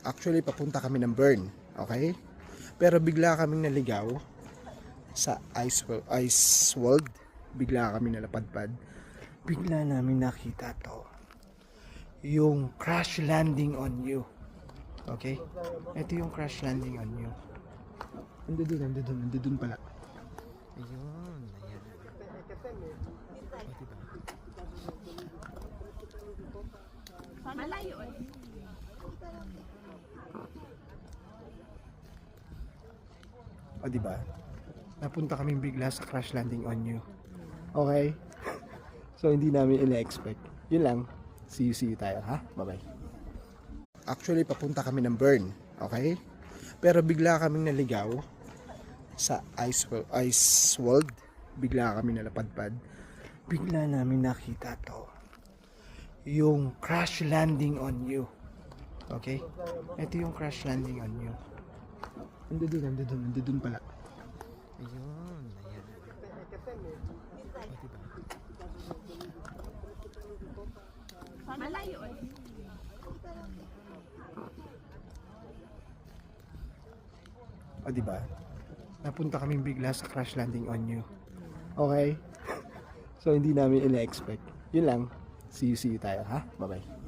Actually, papunta kami ng Bern, okay? Pero bigla kaming naligaw sa Ice World. Bigla kami nalapadpad. Bigla namin nakita to. Yung crash landing on you. Okay? Ito yung crash landing on you. Nandun pala. Ayun, ayan. O, diba? Malayo eh. O, diba? Napunta kaming bigla sa crash landing on you. Okay? So, hindi namin ina-expect. Yun lang. See you tayo, ha? Bye-bye. Actually, papunta kami ng Bern. Okay? Pero bigla kaming naligaw sa Ice World. Bigla kami nalapadpad. Bigla namin nakita to. Yung crash landing on you. Okay? Ito yung crash landing on you. Nandun pala. Ayun, ayan. O, diba? Malayo eh. O, diba? Napunta kaming bigla sa crash landing on you. Okay? So, hindi namin ina-expect. Yun lang. See you tayo, ha? Bye-bye.